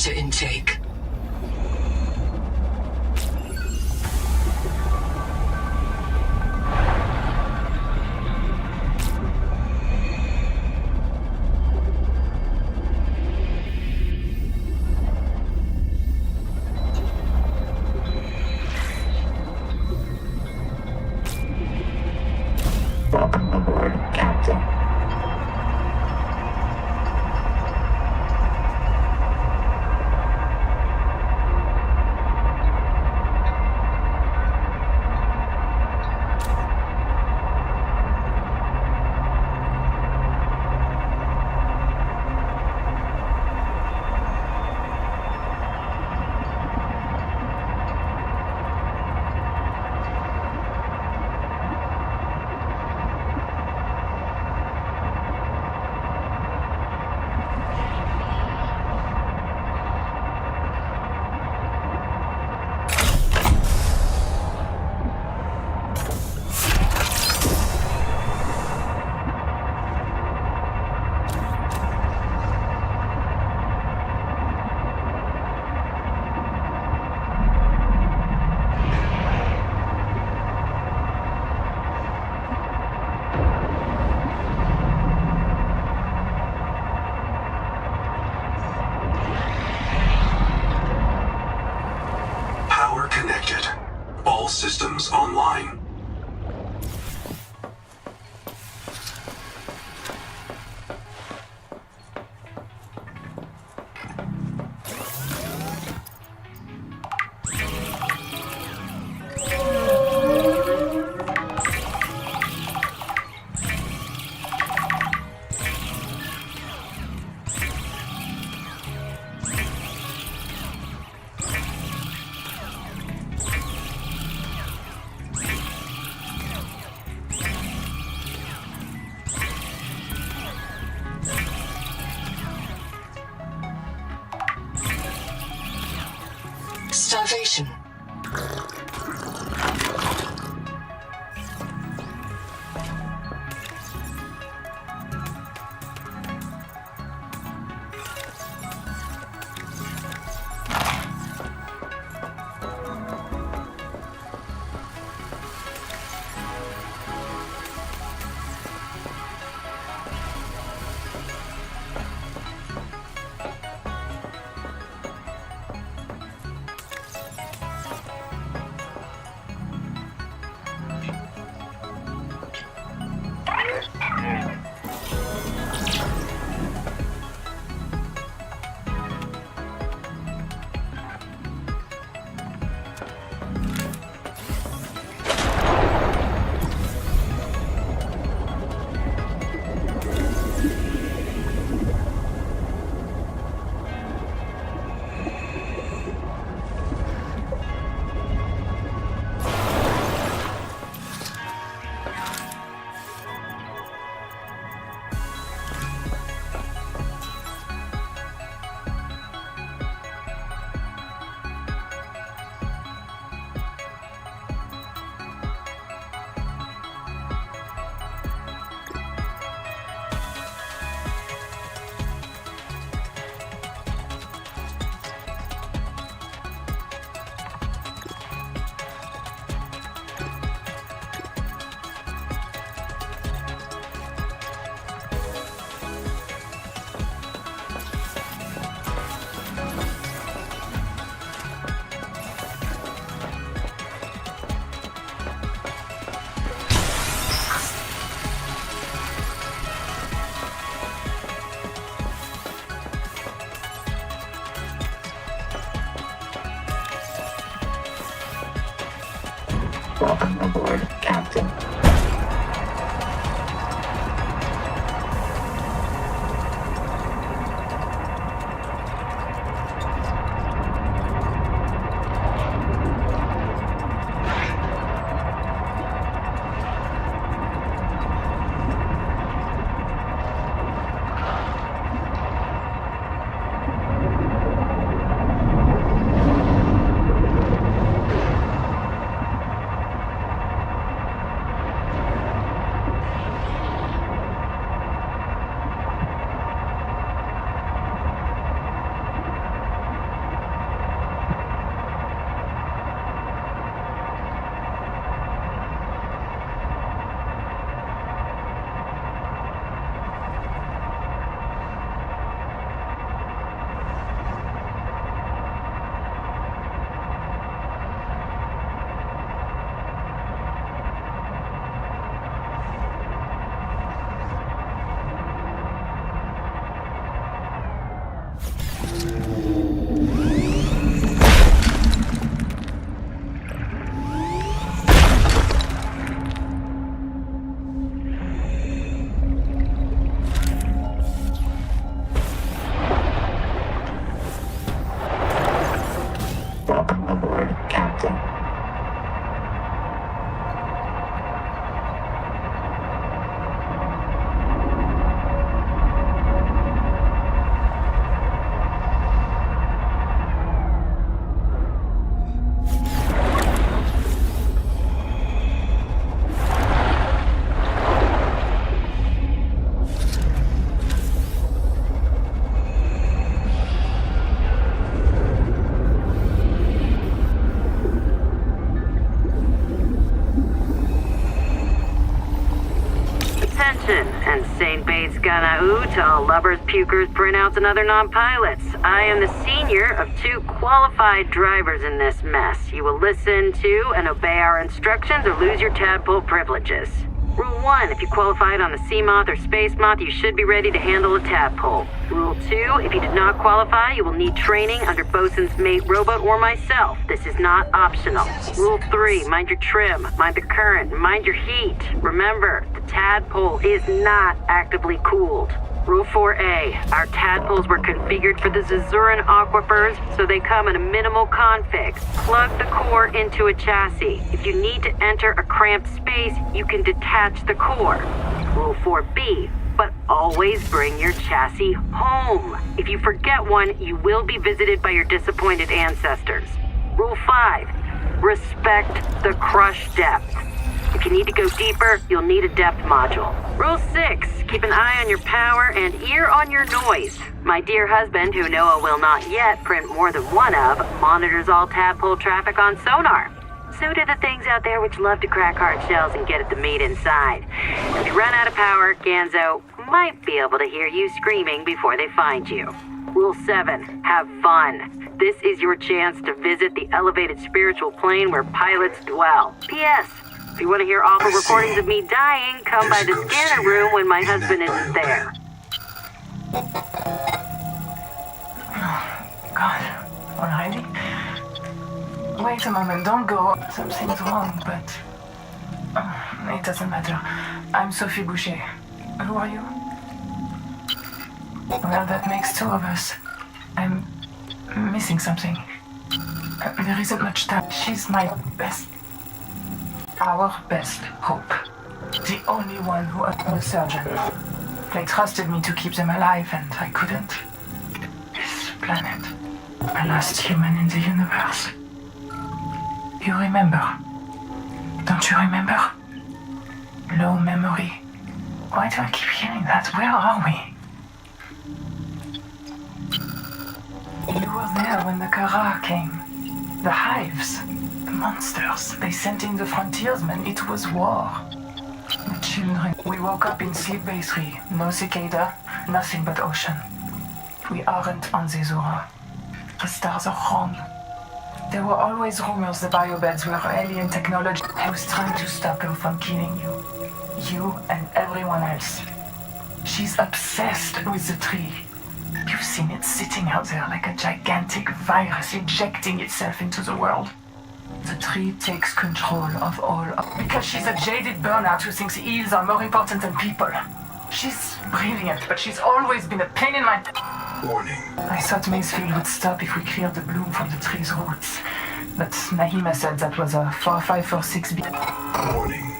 water intake. Welcome aboard, Captain. Power connected. All systems online. Starvation. Welcome aboard, Captain. Listen, and St. Bates Ganau to all lubbers, pukers, printouts, and other non-pilots. I am the senior of 2 qualified drivers in this mess. You will listen to and obey our instructions or lose your tadpole privileges. Rule 1, if you qualified on the Sea Moth or Space Moth, you should be ready to handle a tadpole. Rule 2, if you did not qualify, you will need training under Bosun's Mate Robot or myself. This is not optional. Rule 3, mind your trim, mind the current, mind your heat. Remember, the tadpole is not actively cooled. Rule 4A, our tadpoles were configured for the Zazuran aquifers, so they come in a minimal config. Plug the core into a chassis. If you need to enter a cramped space, you can detach the core. Rule 4B, but always bring your chassis home. If you forget one, you will be visited by your disappointed ancestors. Rule 5, respect the crush depth. If you need to go deeper, you'll need a depth module. Rule 6, keep an eye on your power and ear on your noise. My dear husband, who Noah will not yet print more than one of, monitors all tadpole traffic on sonar. So do the things out there which love to crack hard shells and get at the meat inside. If you run out of power, Ganzo might be able to hear you screaming before they find you. Rule 7, have fun. This is your chance to visit the elevated spiritual plane where pilots dwell. P.S. If you want to hear awful recordings of me dying, come by the scanner room when my husband isn't there. God, already? Wait a moment, don't go. Something's wrong, but... it doesn't matter. I'm Sophie Boucher. Who are you? Well, that makes 2 of us. I'm missing something. There isn't much time. She's my best... our best hope. The only one who was a surgeon. They trusted me to keep them alive, and I couldn't. This planet, the last human in the universe. You remember? Don't you remember? Low memory. Why do I keep hearing that? Where are we? You were there when the Kara came. The hives. The monsters. They sent in the frontiersmen. It was war. The children. We woke up in Sleep Bay 3. No cicada. Nothing but ocean. We aren't on Zezura. The stars are wrong. There were always rumors the biobeds were alien technology. I was trying to stop her from killing you. You and everyone else. She's obsessed with the tree. You've seen it sitting out there like a gigantic virus injecting itself into the world. The tree takes control of all because she's a jaded burnout who thinks eels are more important than people. She's brilliant, but she's always been a pain in my... Warning. I thought Macefield would stop if we cleared the bloom from the tree's roots. But Nahima said that was a 4546B. Warning.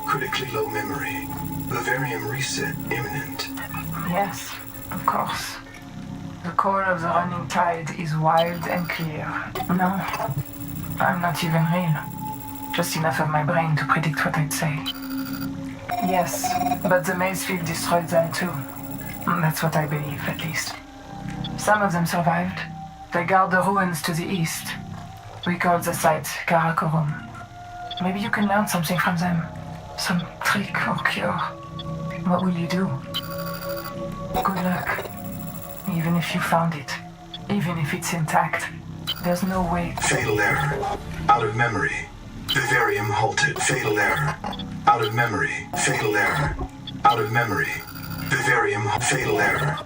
Critically low memory. Vivarium reset imminent. Yes, of course. The core of the running tide is wild and clear. No, I'm not even real. Just enough of my brain to predict what I'd say. Yes, but the Macefield destroyed them too. That's what I believe, at least. Some of them survived. They guard the ruins to the east. We call the site Karakorum. Maybe you can learn something from them. Some trick or cure. What will you do? Good luck. Even if you found it. Even if it's intact. There's no way. Fatal error. Out of memory. Vivarium halted. Fatal error. Out of memory. Fatal error. Out of memory. Vivarium. Fatal error.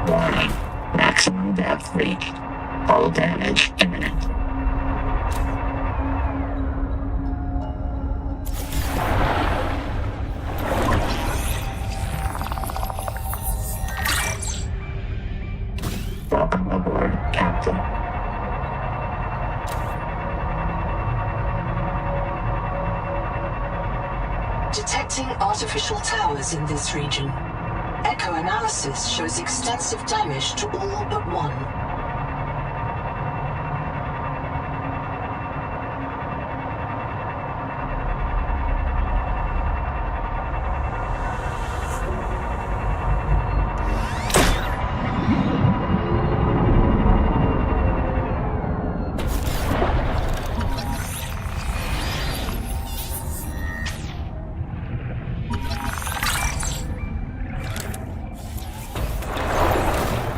Warning. Maximum depth reached. Hull damage imminent. Welcome aboard, Captain. Detecting artificial towers in this region. Echo analysis shows extensive damage to all but one.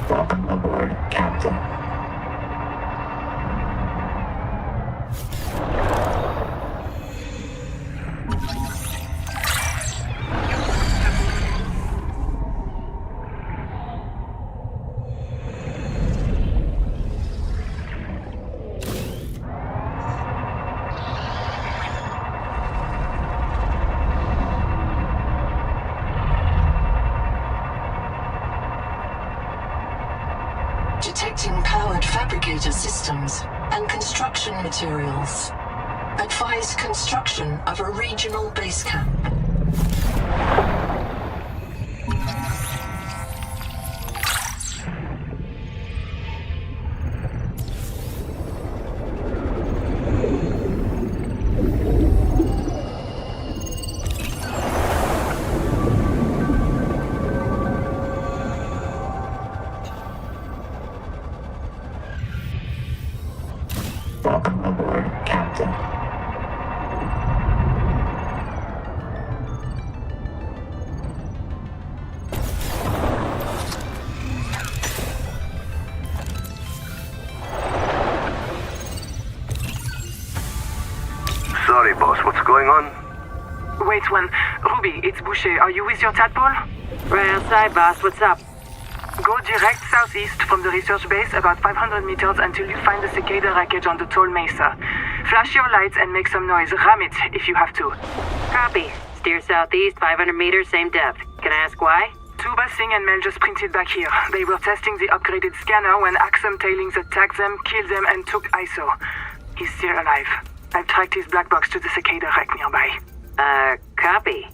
Welcome aboard, Captain. Detecting powered fabricator systems and construction materials. Advise construction of a regional base camp. Welcome aboard, Captain. Sorry, boss. What's going on? Wait one. Ruby, it's Boucher. Are you with your tadpole? Right outside, boss. What's up? Go direct southeast from the research base about 500 meters until you find the cicada wreckage on the tall mesa. Flash your lights and make some noise. Ram it if you have to. Copy. Steer southeast, 500 meters, same depth. Can I ask why? Tuba Singh and Mel just printed back here. They were testing the upgraded scanner when Axum tailings attacked them, killed them, and took ISO. He's still alive. I've tracked his black box to the cicada wreck nearby. Copy.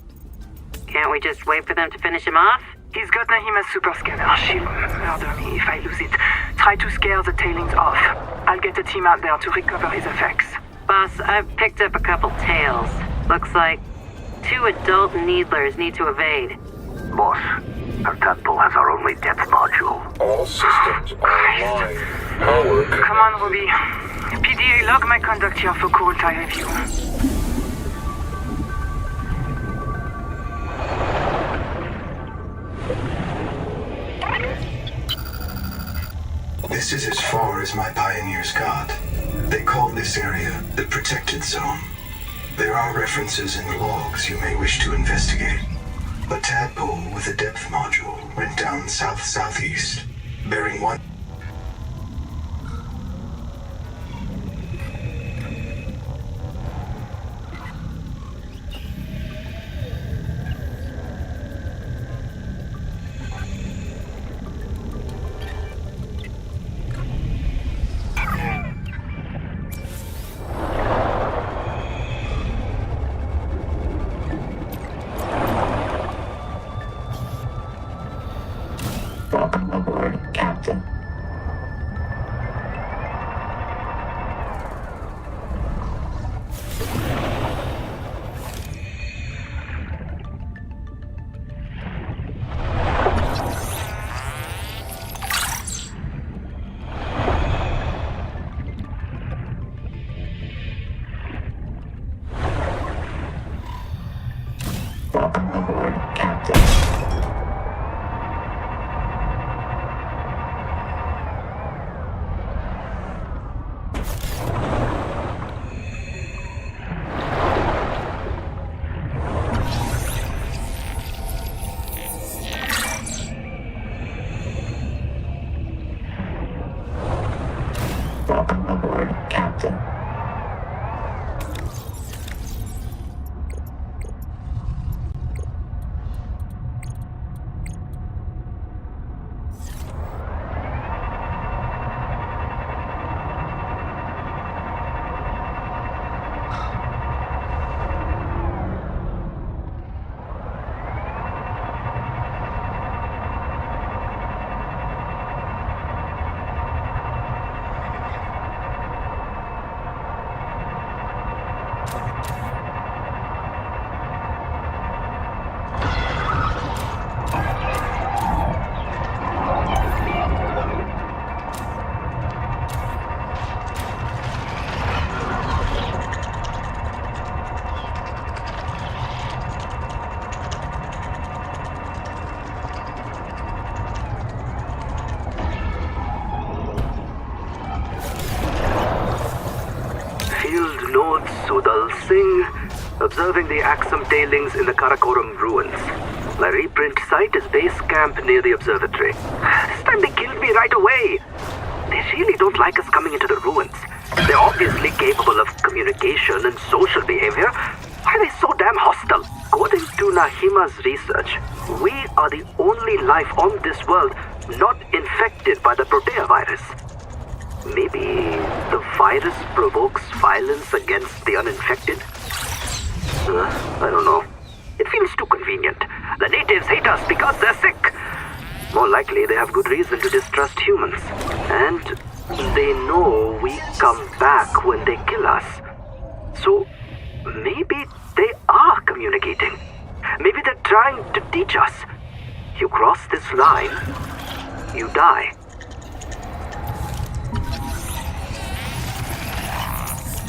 Can't we just wait for them to finish him off? He's got Nahima's super scanner. She'll murder me if I lose it. Try to scare the tailings off. I'll get a team out there to recover his effects. Boss, I've picked up a couple tails. Looks like 2 adult needlers need to evade. Boss, our tadpole has our only depth module. All systems are online. Power Come on, Ruby. PDA, log my conduct here for cold tie review. This is as far as my pioneers got. They called this area the Protected Zone. There are references in the logs you may wish to investigate. A tadpole with a depth module went down south-southeast, bearing one... Welcome aboard, Captain. Welcome aboard, Captain. Captain. Field Notes Sudal Singh, observing the Axum tailings in the Karakoram ruins. My reprint site is base camp near the observatory. This time they killed me right away. They really don't like us coming into the ruins. They're obviously capable of communication and social behavior. Why are they so damn hostile? According to Nahima's research, we are the only life on this world not infected by the Protea virus. Maybe the virus provokes violence against the uninfected? I don't know. It feels too convenient. The natives hate us because they're sick. More likely, they have good reason to distrust humans. And they know we come back when they kill us. So, maybe they are communicating. Maybe they're trying to teach us. You cross this line, you die.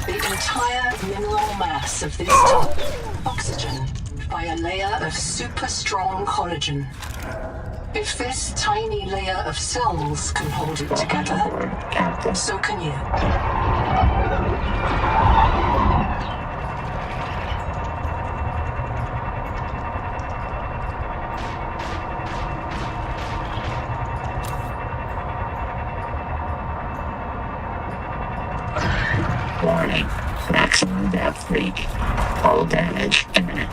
The entire mineral mass of this top oxygen by a layer of super strong collagen. If this tiny layer of cells can hold it together, so can you. Warning. Maximum depth reach. Hull damage imminent.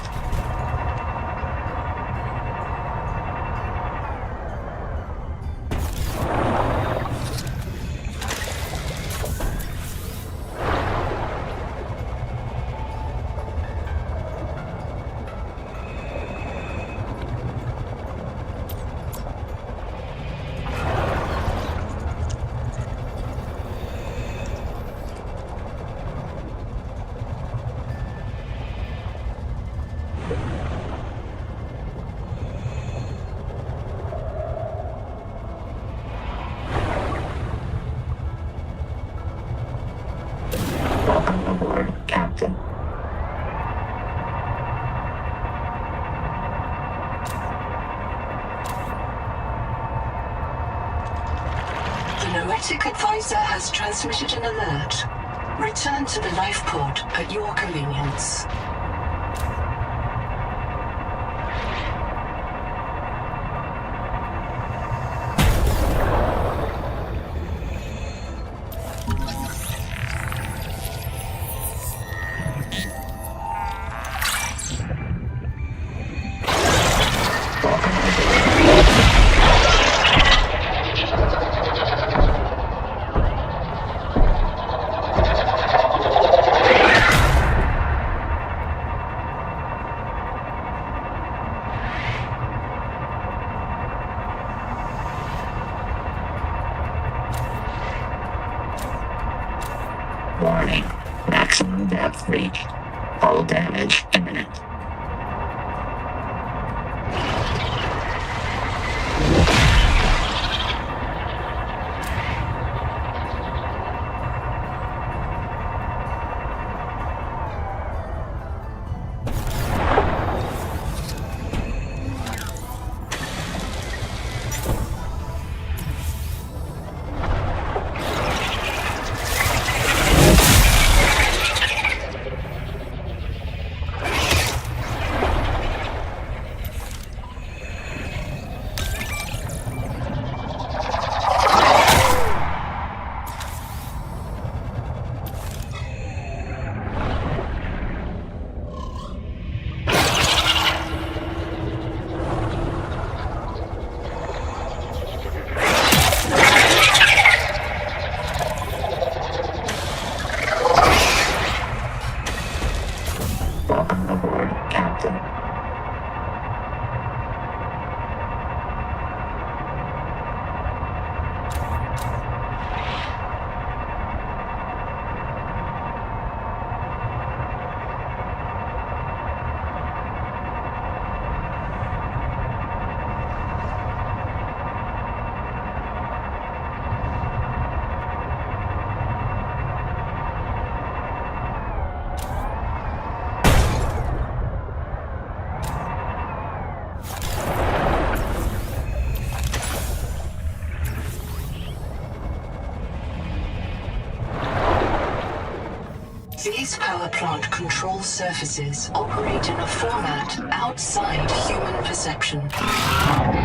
Welcome aboard, Captain. The Noetic advisor has transmitted an alert. Return to the life pod at your convenience. Warning. Maximum depth reached. Hull damage imminent. power plant control surfaces operate in a format outside human perception.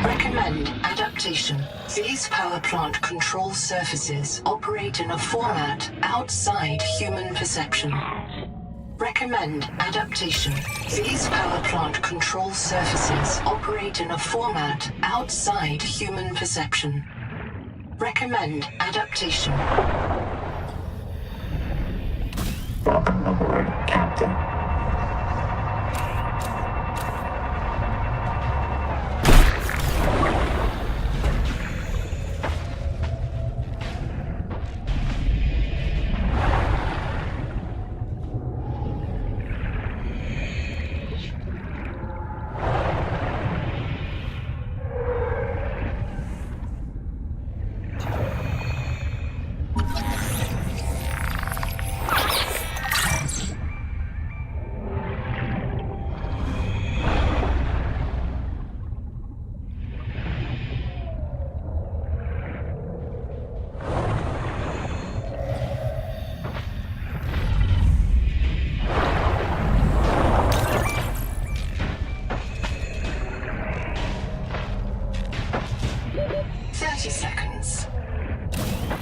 Recommend adaptation. These power plant control surfaces operate in a format outside human perception. Recommend adaptation. These power plant control surfaces operate in a format outside human perception. Recommend adaptation. Welcome aboard, Captain.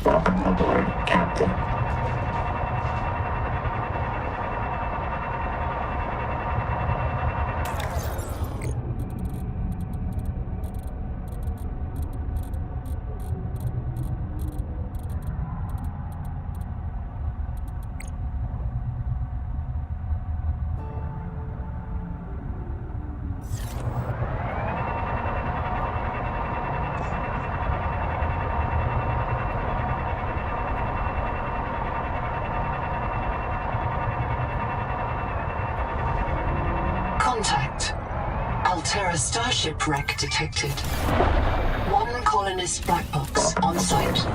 Welcome aboard, Captain. Contact. Altera starship wreck detected. One colonist black box on site.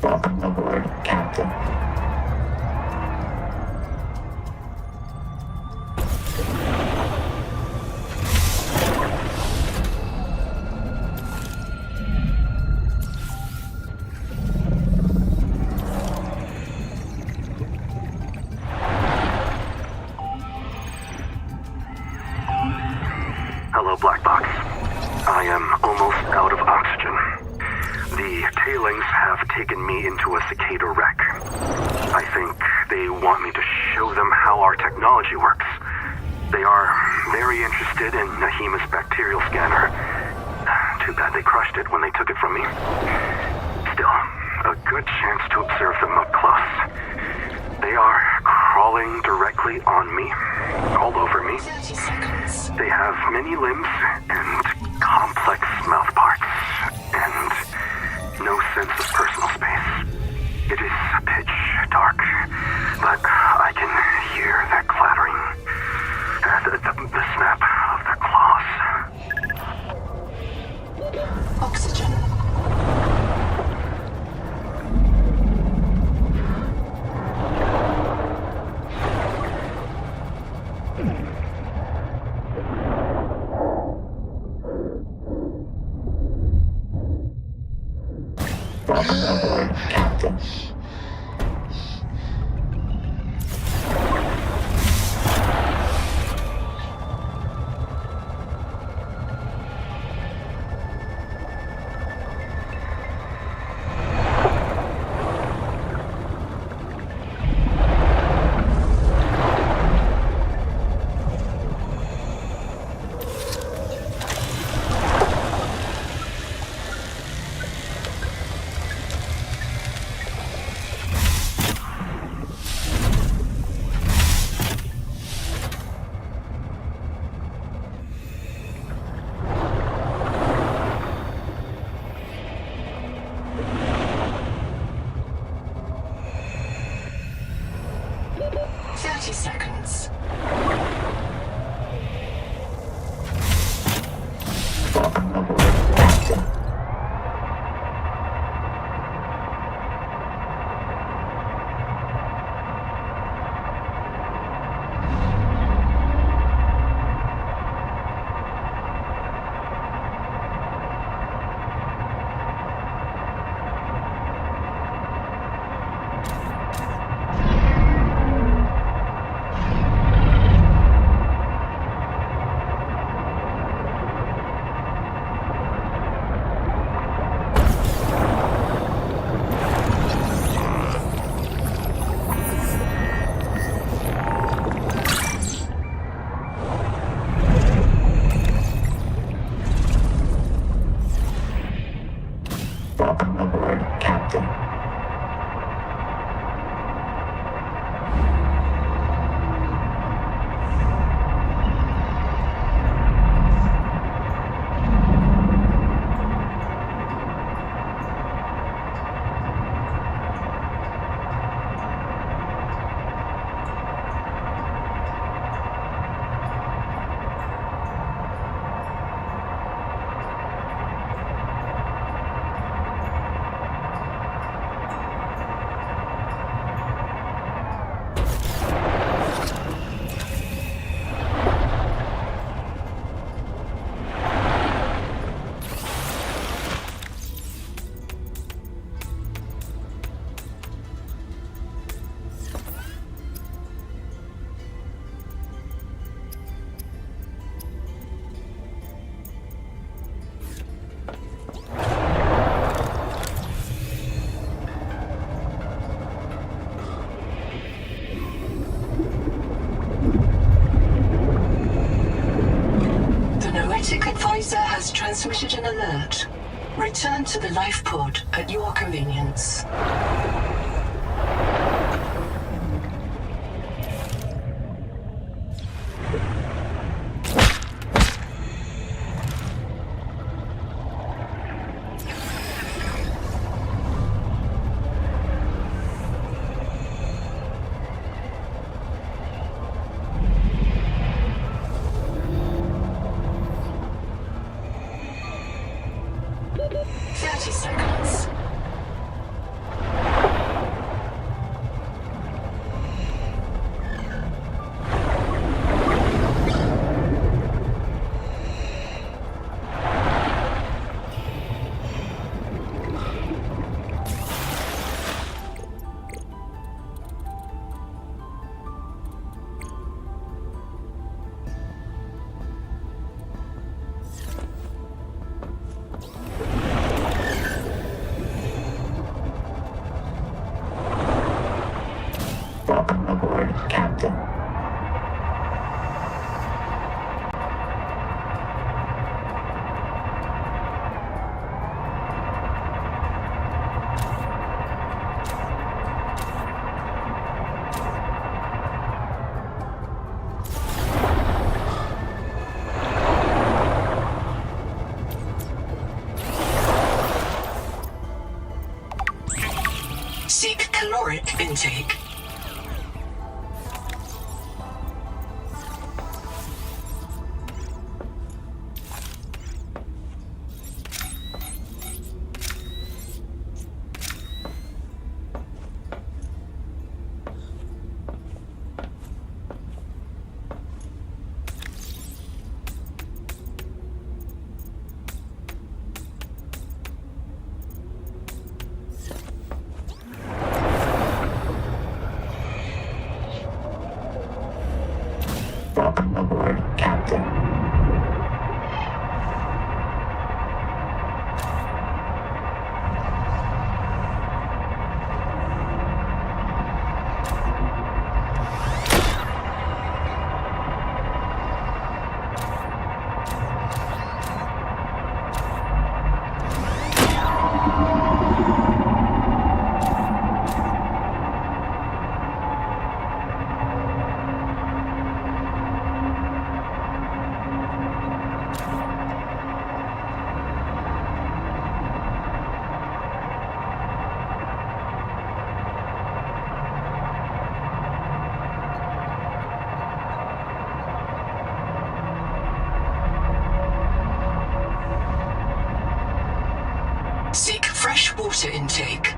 Welcome aboard, Captain. Hello, Black Box. I am almost out of oxygen. The tailings have taken me into a cicada wreck. I think they want me to show them how our technology works. They are very interested in Nahima's bacterial scanner. Too bad they crushed it when they took it from me. Still, a good chance to observe them up close. They are crawling directly on me, all over me. 30 seconds. They have many limbs and complex mouth parts, and no sense of personal space. It is pitch dark, but I can hear their clattering, the snap of their claws. Oxygen. Welcome aboard, Captain. Subnautic advisor has transmitted an alert. Return to the life pod at your convenience. Welcome aboard, Captain. Seek caloric intake. Welcome aboard, Captain. Seek fresh water intake.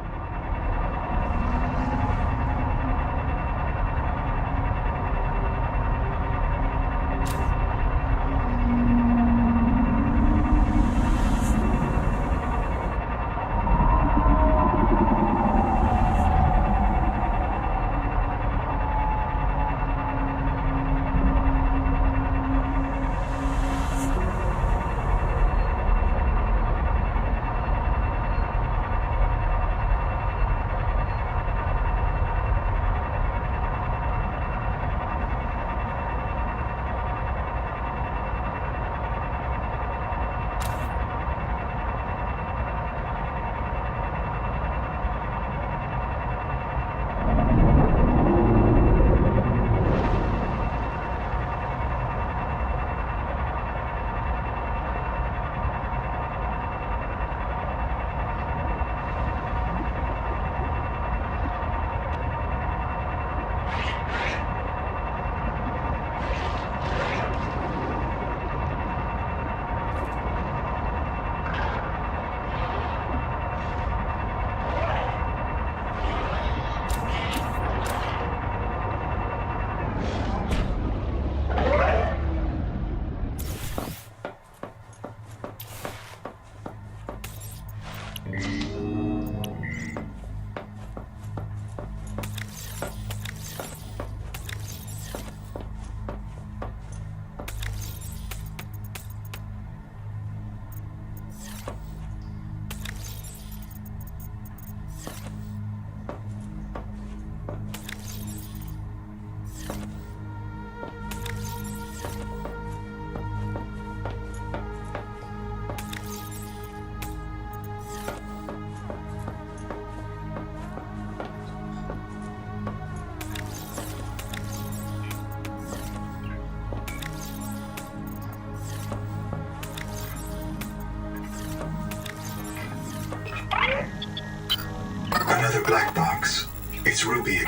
It's Ruby.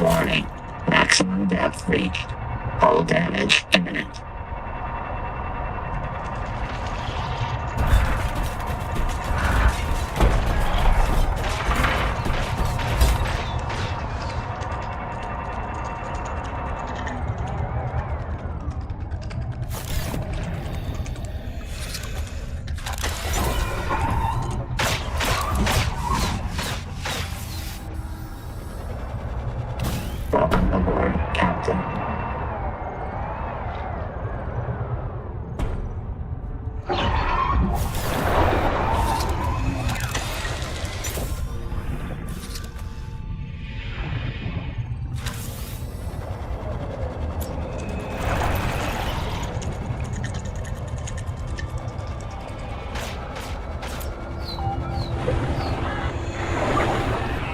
Warning. Maximum depth reached. Hull damage imminent. Welcome aboard, Captain.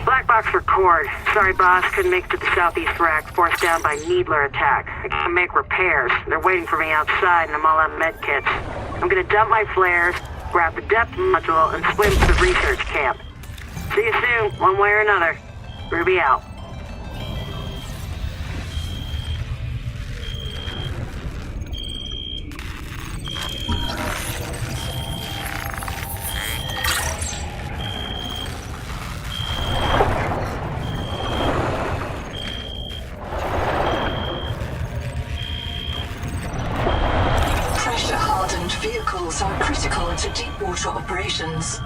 Black box record. Sorry, boss. Couldn't make it to the southeast rack. Forced down by Needler attack. I gotta make repairs. They're waiting for me outside, and I'm all out of med kits. I'm gonna dump my flares, grab the depth module, and swim to the research camp. See you soon, one way or another. Ruby out. Pressure-hardened vehicles are critical to deep-water operations.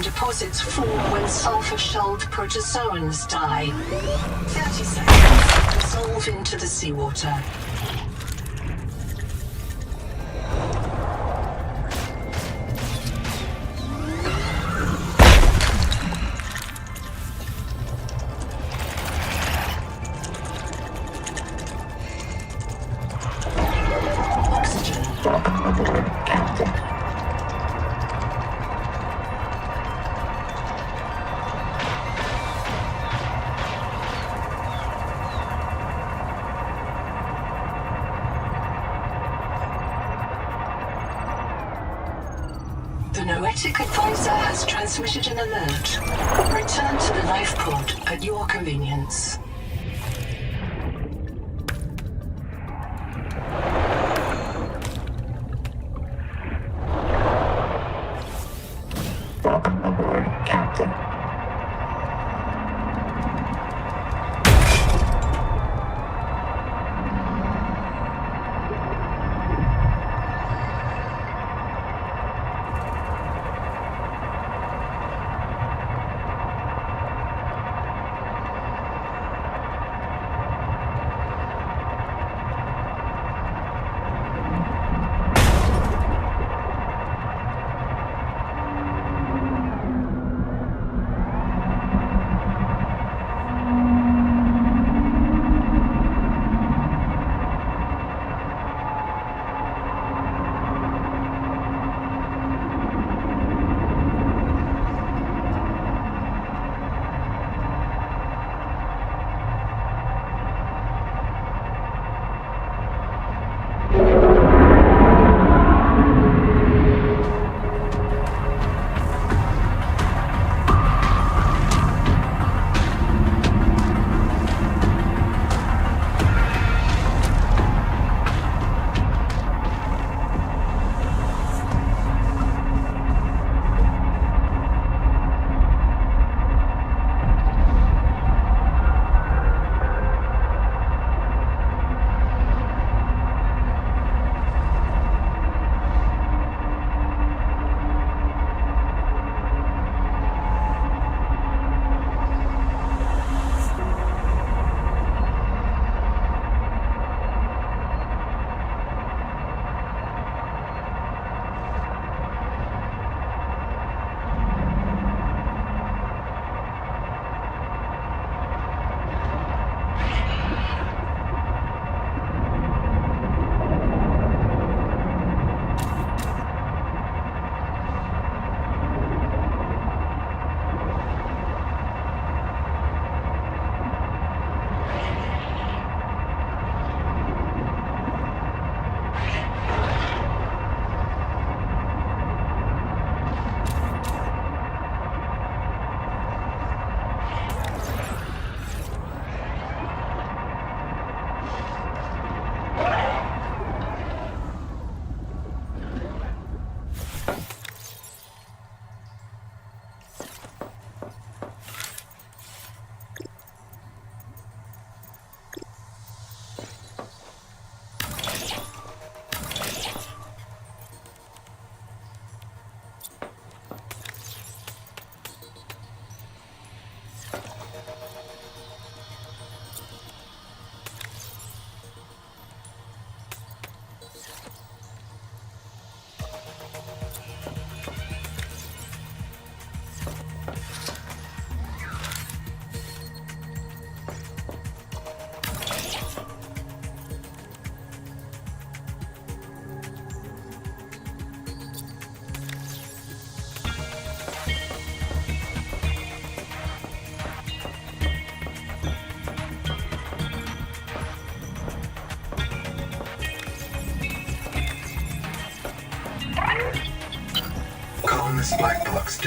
Deposits form when sulfur-shelled protozoans die. 30 seconds, dissolve into the seawater. Oxygen. Welcome aboard, Captain. The Noetic Advisor has transmitted an alert. Return to the life pod at your convenience. Welcome aboard, Captain. Colonist Black Box